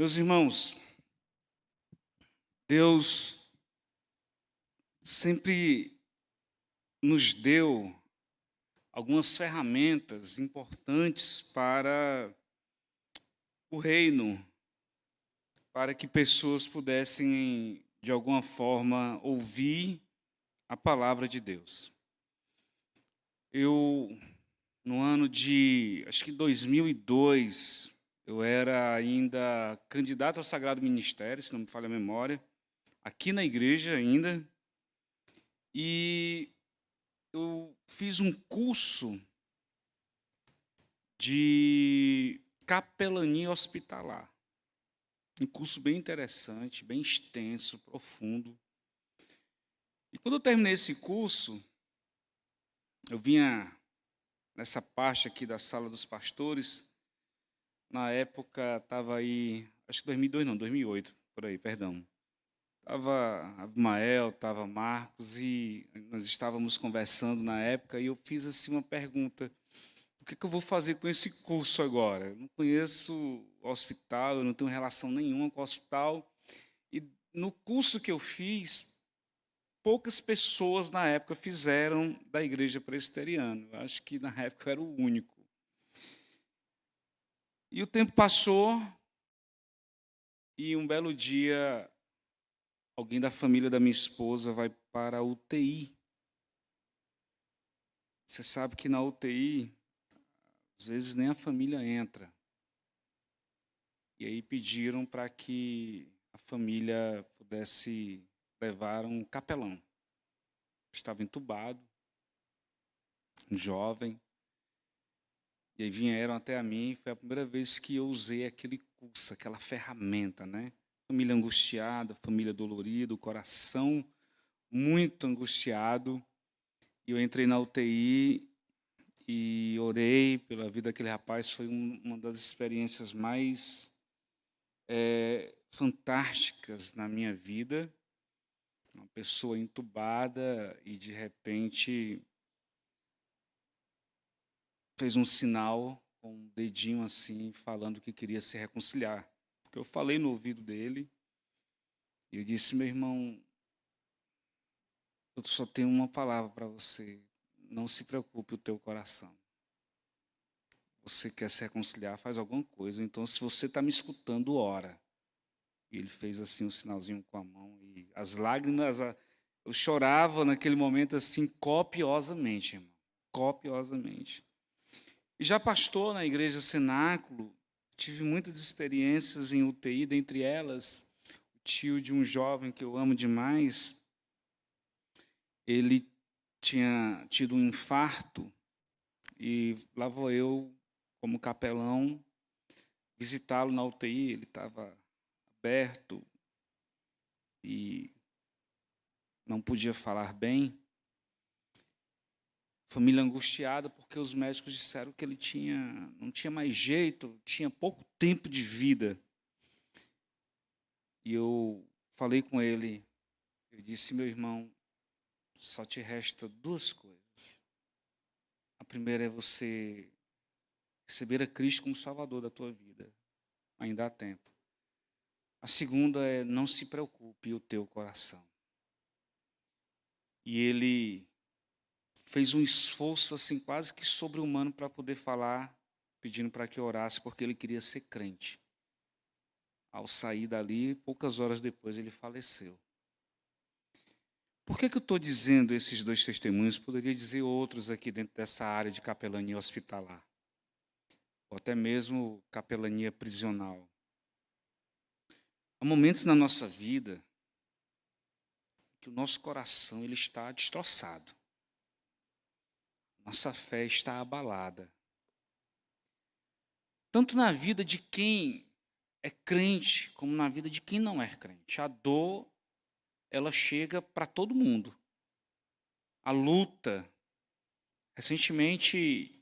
Meus irmãos, Deus sempre nos deu algumas ferramentas importantes para o reino, para que pessoas pudessem, de alguma forma, ouvir a palavra de Deus. Eu, no ano de, acho que 2002, eu era ainda candidato ao Sagrado Ministério, se não me falha a memória, aqui na igreja ainda, e eu fiz um curso de capelania hospitalar. Um curso bem interessante, bem extenso, profundo. E quando eu terminei esse curso, eu vinha nessa parte aqui da sala dos pastores. Na época estava aí, acho que 2002 não, 2008, por aí, perdão. Estava Abimael, estava Marcos e nós estávamos conversando na época e eu fiz assim uma pergunta: o que eu vou fazer com esse curso agora? Eu não conheço o hospital, eu não tenho relação nenhuma com o hospital. E no curso que eu fiz, poucas pessoas na época fizeram da igreja presbiteriana. Eu acho que na época eu era o único. E o tempo passou e um belo dia alguém da família da minha esposa vai para a UTI. Você sabe que na UTI, às vezes nem a família entra. E aí pediram para que a família pudesse levar um capelão. Estava entubado, um jovem. E aí vieram até a mim, foi a primeira vez que eu usei aquele curso, aquela ferramenta, né? Família angustiada, família dolorida, o coração muito angustiado. E eu entrei na UTI e orei pela vida daquele rapaz. Foi uma das experiências mais fantásticas na minha vida. Uma pessoa entubada e, de repente, fez um sinal com um dedinho assim, falando que queria se reconciliar. Porque eu falei no ouvido dele e eu disse: meu irmão, eu só tenho uma palavra para você. Não se preocupe o teu coração. Você quer se reconciliar, faz alguma coisa. Então, se você está me escutando, ora. E ele fez assim um sinalzinho com a mão e as lágrimas, eu chorava naquele momento assim copiosamente, irmão, copiosamente. E já pastor na igreja Cenáculo, tive muitas experiências em UTI, dentre elas, o tio de um jovem que eu amo demais, ele tinha tido um infarto e lá vou eu, como capelão, visitá-lo na UTI. Ele estava aberto e não podia falar bem. Família angustiada porque os médicos disseram que ele não tinha mais jeito, tinha pouco tempo de vida. E eu falei com ele, eu disse: meu irmão, só te resta duas coisas. A primeira é você receber a Cristo como Salvador da tua vida. Ainda há tempo. A segunda é: não se preocupe o teu coração. E ele fez um esforço assim quase que sobre-humano para poder falar, pedindo para que eu orasse, porque ele queria ser crente. Ao sair dali, poucas horas depois, ele faleceu. Por que eu estou dizendo esses dois testemunhos? Poderia dizer outros aqui dentro dessa área de capelania hospitalar, ou até mesmo capelania prisional. Há momentos na nossa vida que o nosso coração ele está destroçado. Nossa fé está abalada. Tanto na vida de quem é crente, como na vida de quem não é crente. A dor, ela chega para todo mundo. A luta. Recentemente,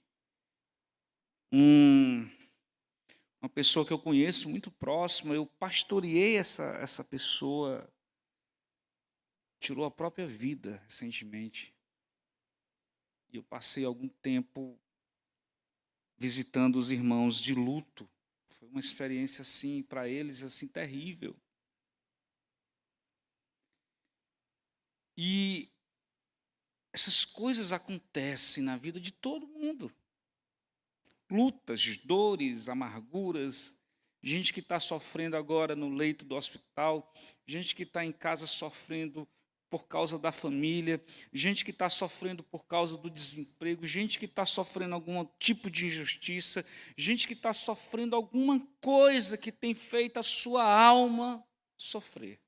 uma pessoa que eu conheço muito próxima, eu pastoreei essa pessoa, tirou a própria vida recentemente. E eu passei algum tempo visitando os irmãos de luto. Foi uma experiência assim para eles assim terrível. E essas coisas acontecem na vida de todo mundo. Lutas, dores, amarguras, gente que está sofrendo agora no leito do hospital, gente que está em casa sofrendo por causa da família, gente que está sofrendo por causa do desemprego, gente que está sofrendo algum tipo de injustiça, gente que está sofrendo alguma coisa que tem feito a sua alma sofrer.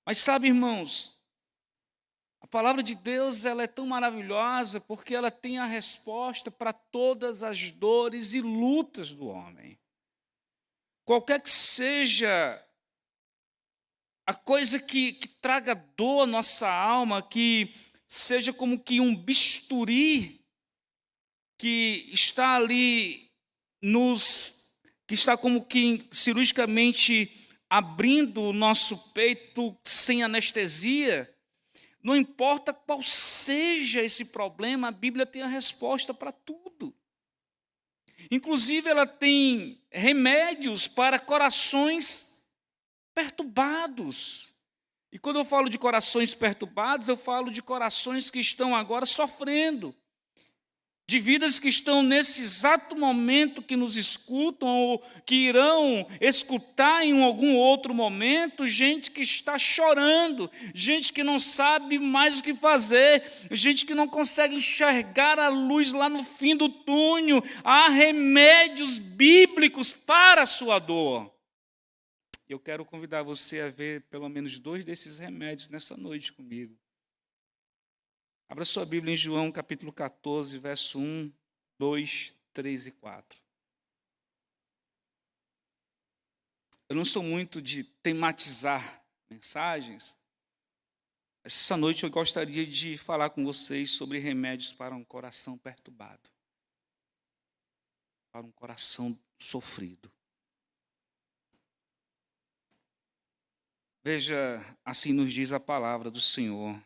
Mas sabe, irmãos, a palavra de Deus ela é tão maravilhosa porque ela tem a resposta para todas as dores e lutas do homem. Qualquer que seja a coisa que traga dor à nossa alma, que seja como que um bisturi que está ali que está como que cirurgicamente abrindo o nosso peito sem anestesia, não importa qual seja esse problema, a Bíblia tem a resposta para tudo. Inclusive, ela tem remédios para corações perturbados. E quando eu falo de corações perturbados, eu falo de corações que estão agora sofrendo, de vidas que estão nesse exato momento que nos escutam ou que irão escutar em algum outro momento, gente que está chorando, gente que não sabe mais o que fazer, gente que não consegue enxergar a luz lá no fim do túnel. Há remédios bíblicos para a sua dor. Eu quero convidar você a ver pelo menos 2 desses remédios nessa noite comigo. Abra sua Bíblia em João, capítulo 14, verso 1, 2, 3 e 4. Eu não sou muito de tematizar mensagens. Essa noite eu gostaria de falar com vocês sobre remédios para um coração perturbado, para um coração sofrido. Veja, assim nos diz a palavra do Senhor.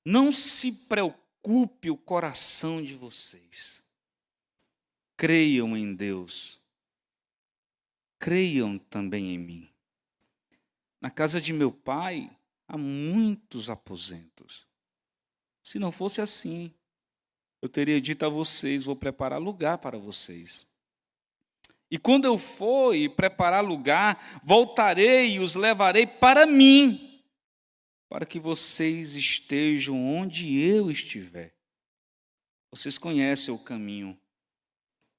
Não se preocupe o coração de vocês. Creiam em Deus. Creiam também em mim. Na casa de meu pai há muitos aposentos. Se não fosse assim, eu teria dito a vocês, vou preparar lugar para vocês. E quando eu for e preparar lugar, voltarei e os levarei para mim, para que vocês estejam onde eu estiver. Vocês conhecem o caminho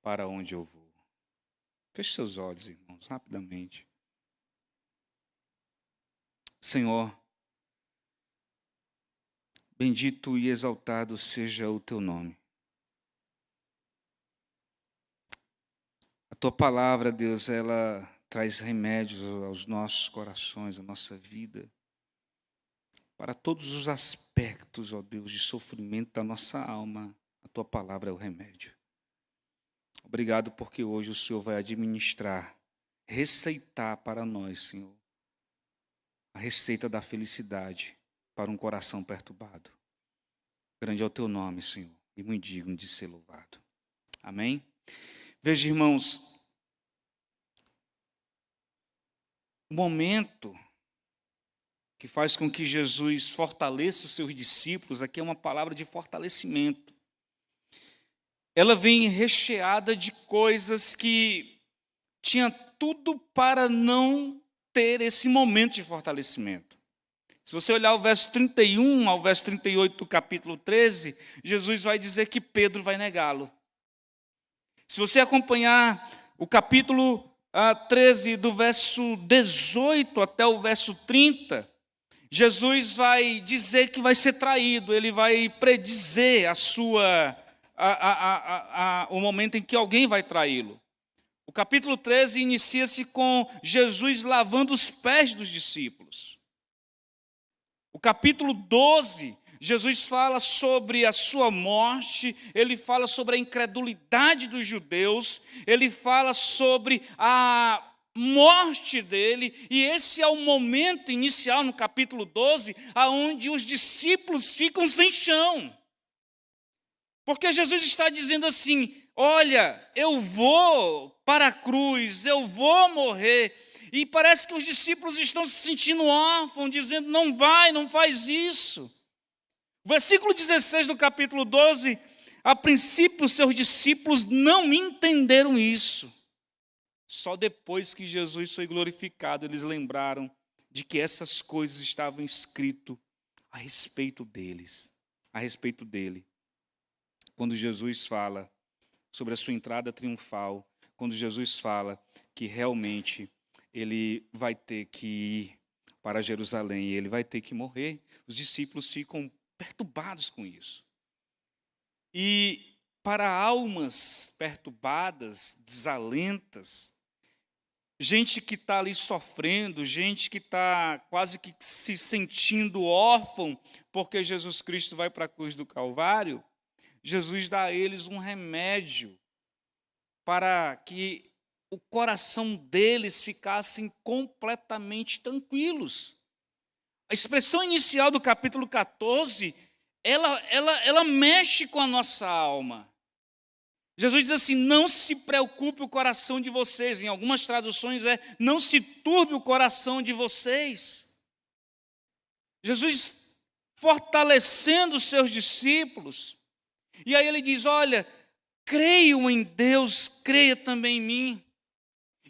para onde eu vou. Feche seus olhos, irmãos, rapidamente. Senhor, bendito e exaltado seja o teu nome. A tua palavra, Deus, ela traz remédios aos nossos corações, à nossa vida, para todos os aspectos, ó Deus, de sofrimento da nossa alma. A tua palavra é o remédio. Obrigado porque hoje o Senhor vai administrar, receitar para nós, Senhor, a receita da felicidade para um coração perturbado. Grande é o teu nome, Senhor, e muito digno de ser louvado. Amém? Veja, irmãos, o momento que faz com que Jesus fortaleça os seus discípulos, aqui é uma palavra de fortalecimento. Ela vem recheada de coisas que tinha tudo para não ter esse momento de fortalecimento. Se você olhar o verso 31 ao verso 38 do capítulo 13, Jesus vai dizer que Pedro vai negá-lo. Se você acompanhar o capítulo 13, do verso 18 até o verso 30, Jesus vai dizer que vai ser traído, ele vai predizer o momento em que alguém vai traí-lo. O capítulo 13 inicia-se com Jesus lavando os pés dos discípulos. O capítulo 12, Jesus fala sobre a sua morte, ele fala sobre a incredulidade dos judeus, ele fala sobre a morte dele, e esse é o momento inicial no capítulo 12, aonde os discípulos ficam sem chão. Porque Jesus está dizendo assim: olha, eu vou para a cruz, eu vou morrer. E parece que os discípulos estão se sentindo órfãos, dizendo: não vai, não faz isso. O versículo 16 do capítulo 12, a princípio os seus discípulos não entenderam isso. Só depois que Jesus foi glorificado, eles lembraram de que essas coisas estavam escritas a respeito deles, a respeito dele. Quando Jesus fala sobre a sua entrada triunfal, quando Jesus fala que realmente ele vai ter que ir para Jerusalém, ele vai ter que morrer, os discípulos ficam perturbados com isso. E para almas perturbadas, desalentas, gente que está ali sofrendo, gente que está quase que se sentindo órfão, porque Jesus Cristo vai para a cruz do Calvário, Jesus dá a eles um remédio para que o coração deles ficassem completamente tranquilos. A expressão inicial do capítulo 14, ela mexe com a nossa alma. Jesus diz assim: não se preocupe o coração de vocês. Em algumas traduções não se turbe o coração de vocês. Jesus fortalecendo os seus discípulos. E aí ele diz: olha, creio em Deus, creia também em mim.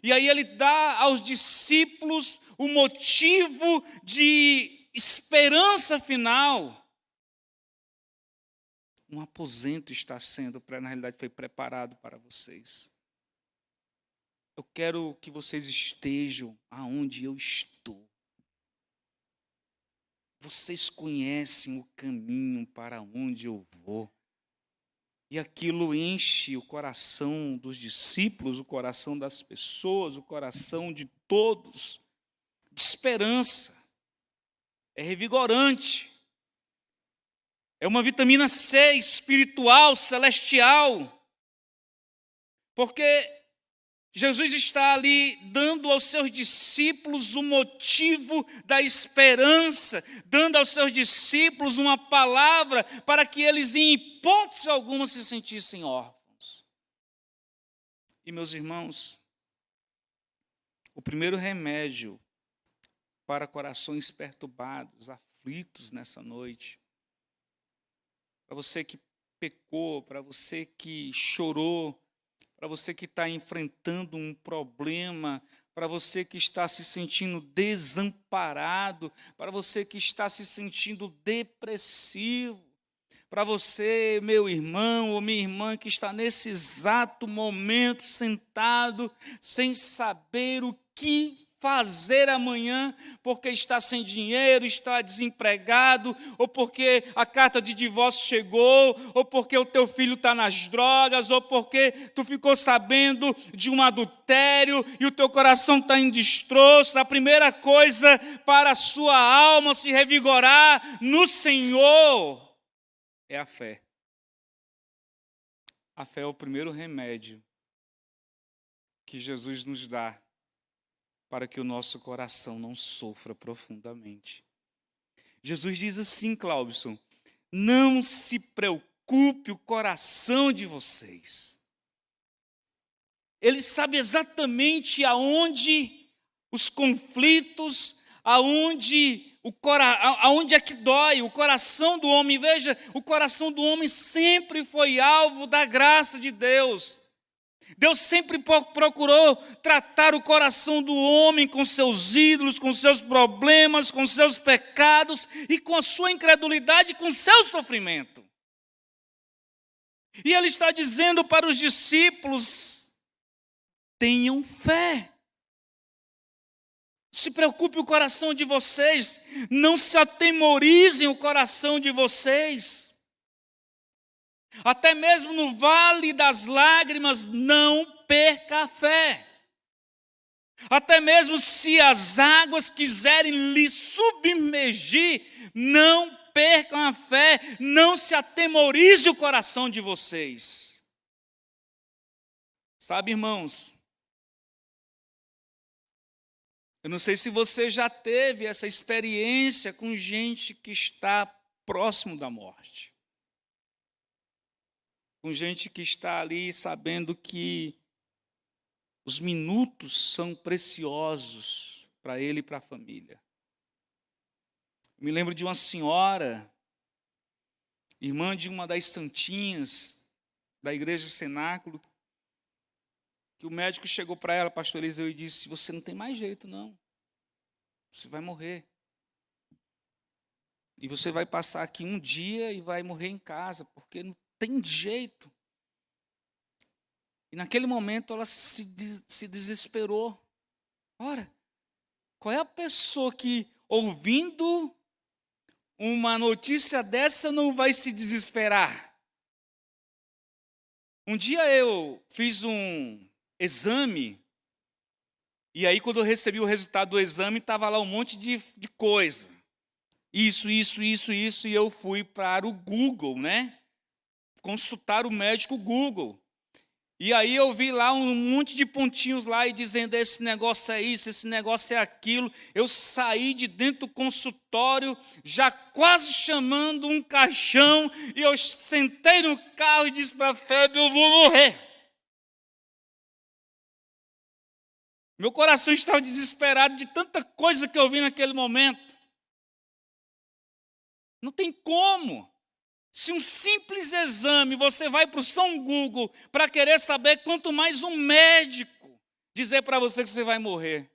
E aí ele dá aos discípulos o motivo de esperança final. Um aposento está sendo, na realidade foi preparado para vocês. Eu quero que vocês estejam aonde eu estou. Vocês conhecem o caminho para onde eu vou. E aquilo enche o coração dos discípulos, o coração das pessoas, o coração de todos, de esperança. É revigorante. É uma vitamina C espiritual, celestial. Porque Jesus está ali dando aos seus discípulos o motivo da esperança, dando aos seus discípulos uma palavra para que eles, em hipótese alguma, se sentissem órfãos. E, meus irmãos, o primeiro remédio para corações perturbados, aflitos nessa noite, para você que pecou, para você que chorou, para você que está enfrentando um problema, para você que está se sentindo desamparado, para você que está se sentindo depressivo, para você, meu irmão ou minha irmã, que está nesse exato momento sentado, sem saber o que fazer amanhã, porque está sem dinheiro, está desempregado, ou porque a carta de divórcio chegou, ou porque o teu filho está nas drogas, ou porque tu ficou sabendo de um adultério e o teu coração está em destroço. A primeira coisa para a sua alma se revigorar no Senhor é a fé. A fé é o primeiro remédio que Jesus nos dá para que o nosso coração não sofra profundamente. Jesus diz assim, Cláudio: não se preocupe o coração de vocês. Ele sabe exatamente aonde os conflitos, aonde é que dói o coração do homem. Veja, o coração do homem sempre foi alvo da graça de Deus. Deus sempre procurou tratar o coração do homem com seus ídolos, com seus problemas, com seus pecados e com a sua incredulidade, com seu sofrimento. E ele está dizendo para os discípulos: tenham fé. Se preocupe o coração de vocês, não se atemorizem o coração de vocês. Até mesmo no vale das lágrimas, não perca a fé. Até mesmo se as águas quiserem lhe submergir, não percam a fé, não se atemorize o coração de vocês. Sabe, irmãos, eu não sei se você já teve essa experiência com gente que está próximo da morte. com gente que está ali sabendo que os minutos são preciosos para ele e para a família. Me lembro de uma senhora, irmã de uma das santinhas da igreja Cenáculo, que o médico chegou para ela, pastor Eliseu, e disse: você não tem mais jeito, não. Você vai morrer. E você vai passar aqui um dia e vai morrer em casa, porque não tem jeito. E naquele momento ela se desesperou. Ora, qual é a pessoa que, ouvindo uma notícia dessa, não vai se desesperar? Um dia eu fiz um exame, e aí quando eu recebi o resultado do exame, estava lá um monte de coisa. Isso, e eu fui para o Google, né? Consultar o médico Google. E aí eu vi lá um monte de pontinhos lá e dizendo: esse negócio é isso, esse negócio é aquilo. Eu saí de dentro do consultório, já quase chamando um caixão, e eu sentei no carro e disse para a Feb: eu vou morrer. Meu coração estava desesperado de tanta coisa que eu vi naquele momento. Não tem como. Se um simples exame, você vai para o São Google para querer saber, quanto mais um médico dizer para você que você vai morrer.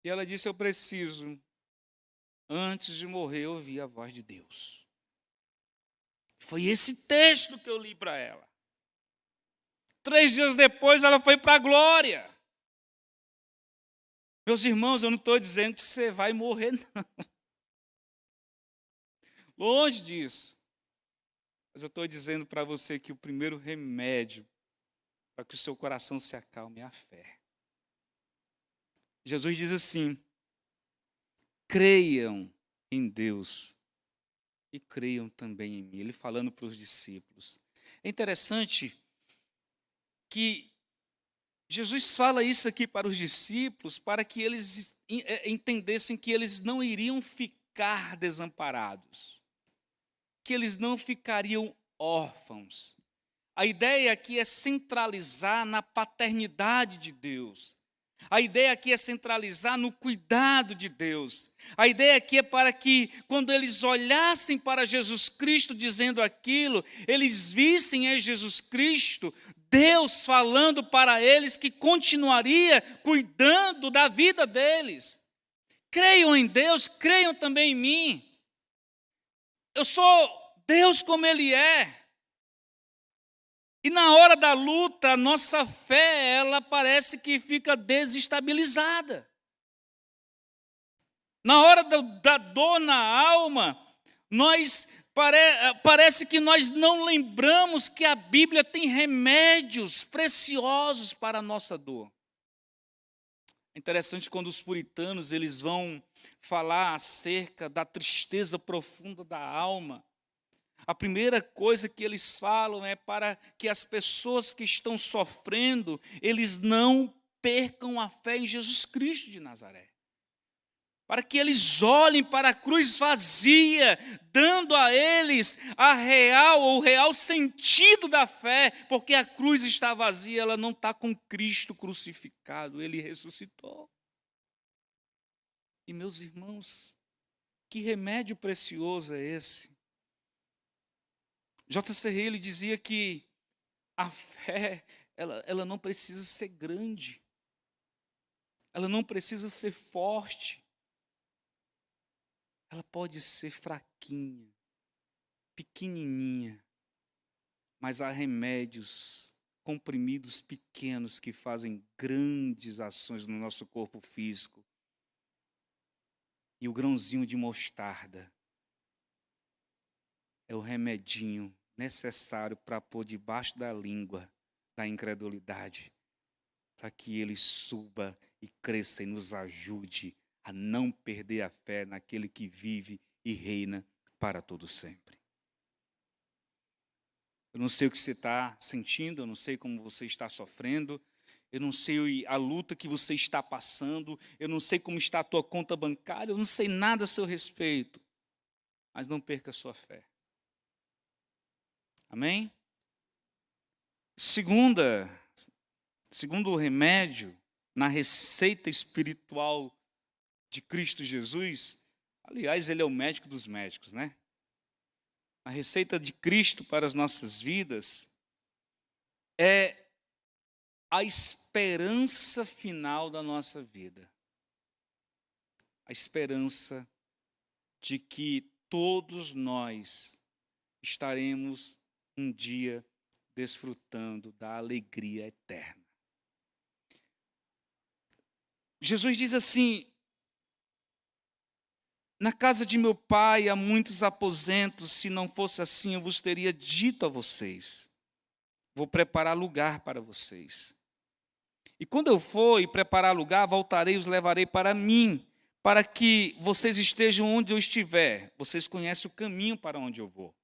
E ela disse: eu preciso, antes de morrer, ouvir a voz de Deus. Foi esse texto que eu li para ela. 3 dias depois, ela foi para a glória. Meus irmãos, eu não estou dizendo que você vai morrer, não. Longe disso. Mas eu estou dizendo para você que o primeiro remédio para que o seu coração se acalme é a fé. Jesus diz assim: creiam em Deus e creiam também em mim. Ele falando para os discípulos. É interessante que Jesus fala isso aqui para os discípulos, para que eles entendessem que eles não iriam ficar desamparados, que eles não ficariam órfãos. A ideia aqui é centralizar na paternidade de Deus. A ideia aqui é centralizar no cuidado de Deus. A ideia aqui é para que, quando eles olhassem para Jesus Cristo dizendo aquilo, eles vissem em Jesus Cristo Deus falando para eles que continuaria cuidando da vida deles. Creiam em Deus, creiam também em mim. Eu sou Deus como Ele é. E na hora da luta, a nossa fé, ela parece que fica desestabilizada. Na hora da dor na alma, parece que nós não lembramos que a Bíblia tem remédios preciosos para a nossa dor. É interessante quando os puritanos eles vão falar acerca da tristeza profunda da alma. A primeira coisa que eles falam é para que as pessoas que estão sofrendo, eles não percam a fé em Jesus Cristo de Nazaré. Para que eles olhem para a cruz vazia, dando a eles o real sentido da fé, porque a cruz está vazia, ela não está com Cristo crucificado, Ele ressuscitou. E meus irmãos, que remédio precioso é esse? J.C. Ryle dizia que a fé, ela não precisa ser grande, ela não precisa ser forte, ela pode ser fraquinha, pequenininha, mas há remédios, comprimidos pequenos que fazem grandes ações no nosso corpo físico. E o grãozinho de mostarda é o remedinho necessário para pôr debaixo da língua da incredulidade, para que ele suba e cresça e nos ajude a não perder a fé naquele que vive e reina para todo sempre. Eu não sei o que você está sentindo, eu não sei como você está sofrendo, eu não sei a luta que você está passando, eu não sei como está a tua conta bancária, eu não sei nada a seu respeito, mas não perca a sua fé. Amém? Segundo o remédio, na receita espiritual de Cristo Jesus, aliás, ele é o médico dos médicos, né? A receita de Cristo para as nossas vidas é a esperança final da nossa vida. A esperança de que todos nós estaremos um dia desfrutando da alegria eterna. Jesus diz assim: na casa de meu pai há muitos aposentos, se não fosse assim eu vos teria dito a vocês. Vou preparar lugar para vocês. E quando eu for e preparar lugar, voltarei e os levarei para mim, para que vocês estejam onde eu estiver. Vocês conhecem o caminho para onde eu vou.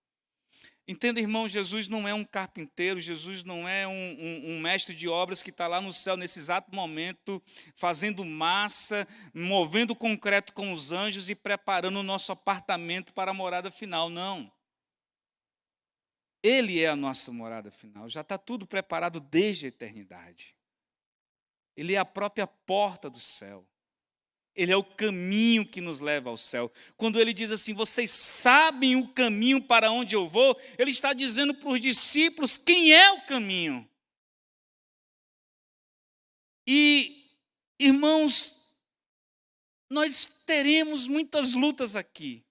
Entenda, irmão, Jesus não é um carpinteiro, Jesus não é um mestre de obras que está lá no céu nesse exato momento, fazendo massa, movendo concreto com os anjos e preparando o nosso apartamento para a morada final. Não. Ele é a nossa morada final, já está tudo preparado desde a eternidade. Ele é a própria porta do céu. Ele é o caminho que nos leva ao céu. Quando ele diz assim, vocês sabem o caminho para onde eu vou, ele está dizendo para os discípulos quem é o caminho. E, irmãos, nós teremos muitas lutas aqui.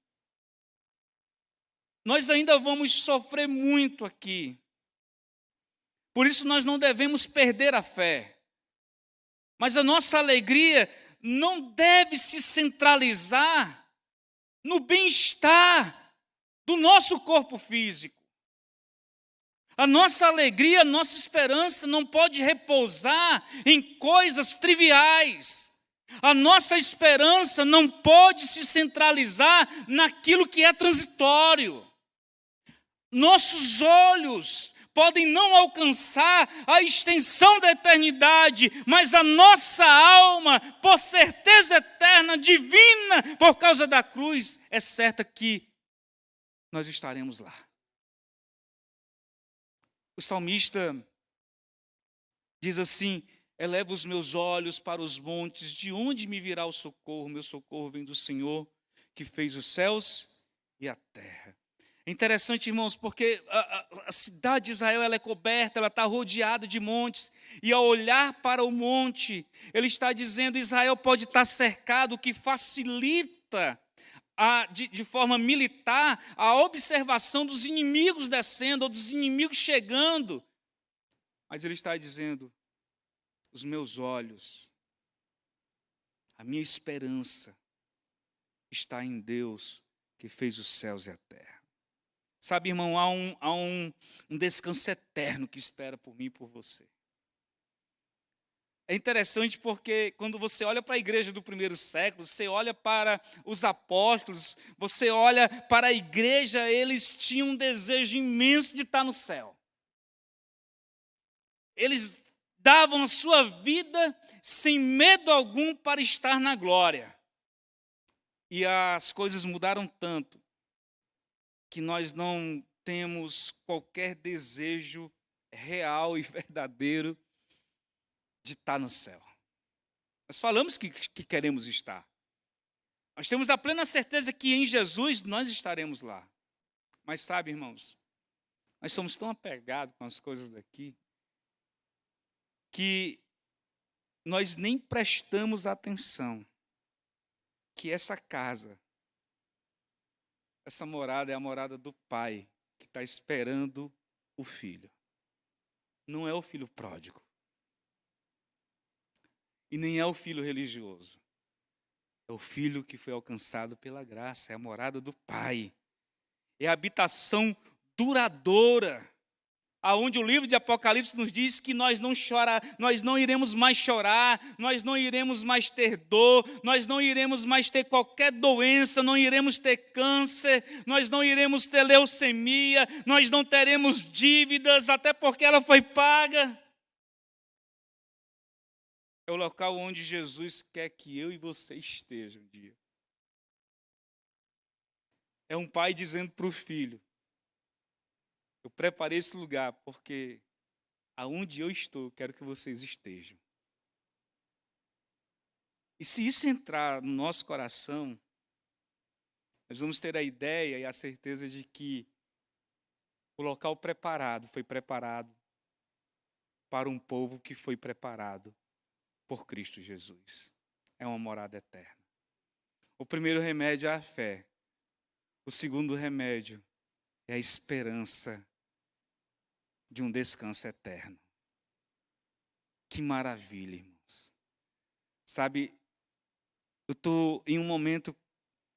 Nós ainda vamos sofrer muito aqui. Por isso nós não devemos perder a fé. Mas a nossa alegria não deve se centralizar no bem-estar do nosso corpo físico. A nossa alegria, a nossa esperança não pode repousar em coisas triviais. A nossa esperança não pode se centralizar naquilo que é transitório. Nossos olhos podem não alcançar a extensão da eternidade, mas a nossa alma, por certeza eterna, divina, por causa da cruz, é certa que nós estaremos lá. O salmista diz assim: eleva os meus olhos para os montes, de onde me virá o socorro? Meu socorro vem do Senhor, que fez os céus e a terra. É interessante, irmãos, porque a cidade de Israel ela é coberta, ela está rodeada de montes. E ao olhar para o monte, ele está dizendo, Israel pode estar cercado, o que facilita de forma militar a observação dos inimigos descendo, ou dos inimigos chegando. Mas ele está dizendo, os meus olhos, a minha esperança está em Deus, que fez os céus e a terra. Sabe, irmão, há um descanso eterno que espera por mim e por você. É interessante porque quando você olha para a igreja do primeiro século, você olha para os apóstolos, você olha para a igreja, eles tinham um desejo imenso de estar no céu. Eles davam a sua vida sem medo algum para estar na glória. E as coisas mudaram tanto que nós não temos qualquer desejo real e verdadeiro de estar no céu. Nós falamos que queremos estar. Nós temos a plena certeza que em Jesus nós estaremos lá. Mas sabe, irmãos, nós somos tão apegados com as coisas daqui que nós nem prestamos atenção que essa casa, essa morada é a morada do Pai que está esperando o Filho. Não é o filho pródigo. E nem é o filho religioso. É o filho que foi alcançado pela graça. É a morada do Pai. É a habitação duradoura. Aonde o livro de Apocalipse nos diz que nós não iremos mais chorar, nós não iremos mais ter dor, nós não iremos mais ter qualquer doença, não iremos ter câncer, nós não iremos ter leucemia, nós não teremos dívidas, até porque ela foi paga. É o local onde Jesus quer que eu e você estejam um dia. É um pai dizendo para o filho, Eu preparei esse lugar porque aonde eu estou, eu quero que vocês estejam. E se isso entrar no nosso coração, nós vamos ter a ideia e a certeza de que o local preparado foi preparado para um povo que foi preparado por Cristo Jesus. É uma morada eterna. O primeiro remédio é a fé. O segundo remédio é a esperança de um descanso eterno. Que maravilha, irmãos. Sabe, eu estou em um momento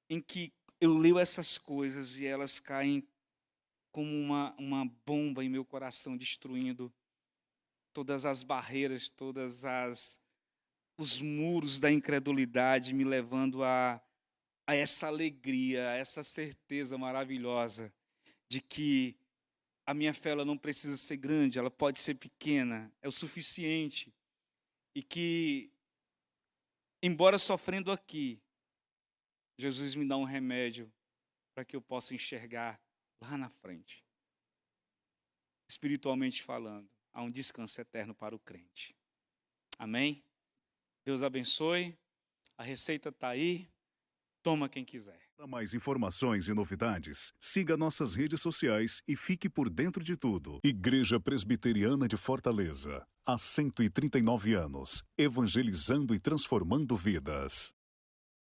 em que eu leio essas coisas e elas caem como uma bomba em meu coração, destruindo todas as barreiras, os muros da incredulidade, me levando a essa alegria, a essa certeza maravilhosa de que a minha fé ela não precisa ser grande, ela pode ser pequena, é o suficiente. E que, embora sofrendo aqui, Jesus me dá um remédio para que eu possa enxergar lá na frente. Espiritualmente falando, há um descanso eterno para o crente. Amém? Deus abençoe. A receita está aí. Toma quem quiser. Para mais informações e novidades, siga nossas redes sociais e fique por dentro de tudo. Igreja Presbiteriana de Fortaleza, há 139 anos, evangelizando e transformando vidas.